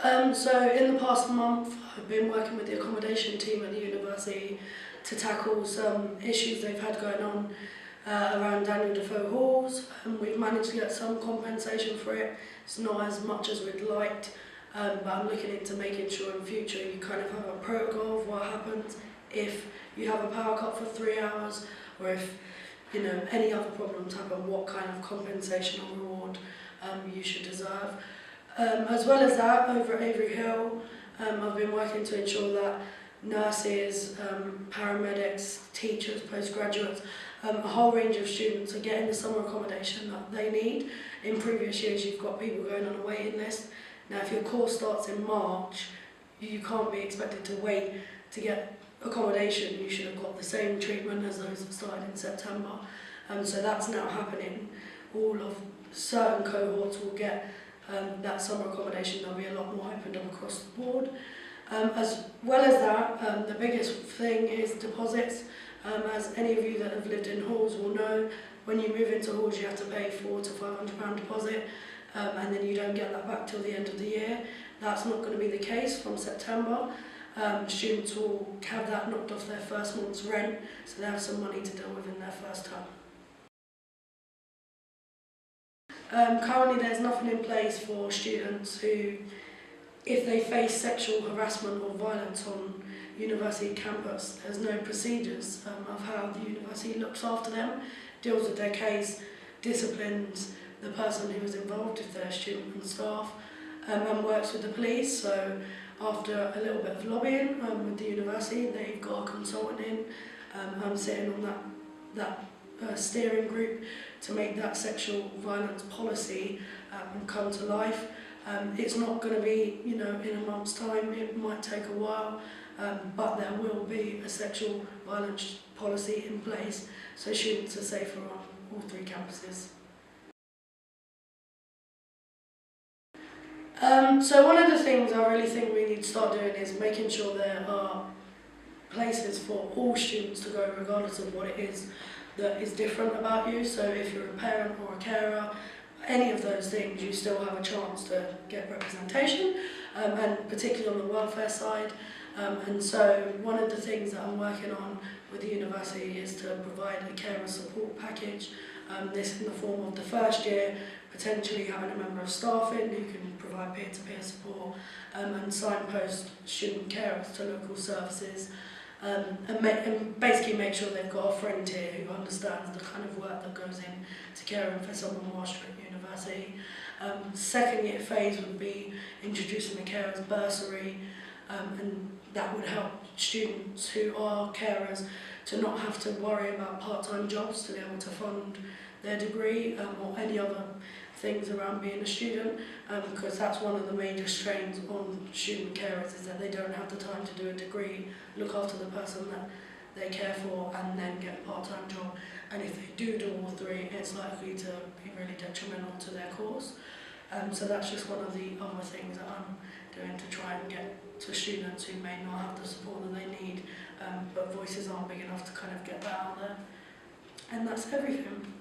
So in the past month, I've been working with the accommodation team at the university to tackle some issues they've had going on around Daniel Defoe halls. We've managed to get some compensation for it. It's not as much as we'd liked, but I'm looking into making sure in future you kind of have a protocol of what happens if you have a power cut for 3 hours, or if any other problems happen, what kind of compensation or reward you should deserve. As well as that, over at Avery Hill, I've been working to ensure that nurses, paramedics, teachers, postgraduates, a whole range of students are getting the summer accommodation that they need. In previous years, you've got people going on a waiting list. Now, if your course starts in March, you can't be expected to wait to get accommodation. You should have got the same treatment as those that started in September. So that's now happening. All of certain cohorts will get that summer accommodation. There'll be a lot more opened up across the board. As well as that, the biggest thing is deposits. As any of you that have lived in halls will know, when you move into halls you have to pay £400 to £500 deposit, and then you don't get that back till the end of the year. That's not going to be the case from September. Students will have that knocked off their first month's rent, so they have some money to deal with in their first term. Currently there's nothing in place for students who, if they face sexual harassment or violence on university campus, there's no procedures of how the university looks after them, deals with their case, disciplines the person who was involved, if they're a student and staff, and works with the police. So after a little bit of lobbying with the university, they've got a consultant in. I'm sitting on that steering group to make that sexual violence policy come to life. It's not going to be, in a month's time. It might take a while, but there will be a sexual violence policy in place, so students are safer on all 3 campuses. So one of the things I really think we need to start doing is making sure there are places for all students to go, regardless of what it is that is different about you. So if you're a parent or a carer, any of those things, you still have a chance to get representation, and particularly on the welfare side. And so one of the things that I'm working on with the university is to provide a carer support package. This in the form of the first year, potentially having a member of staff in who can provide peer-to-peer support, and signpost student carers to local services, and basically make sure they've got a friend here who understands the kind of work that goes in to caring for someone whilst you're at university. Second year phase would be introducing the carers bursary, and that would help students who are carers to not have to worry about part-time jobs, to be able to fund their degree or any other things around being a student, because that's one of the major strains on student carers, is that they don't have the time to do a degree, look after the person that they care for, and then get a part-time job. And if they do all 3, it's likely to be really detrimental to their course. So that's just one of the other things that I'm doing to try and get to students who may not have the support that they need, but voices aren't big enough to kind of get that out there. And that's everything.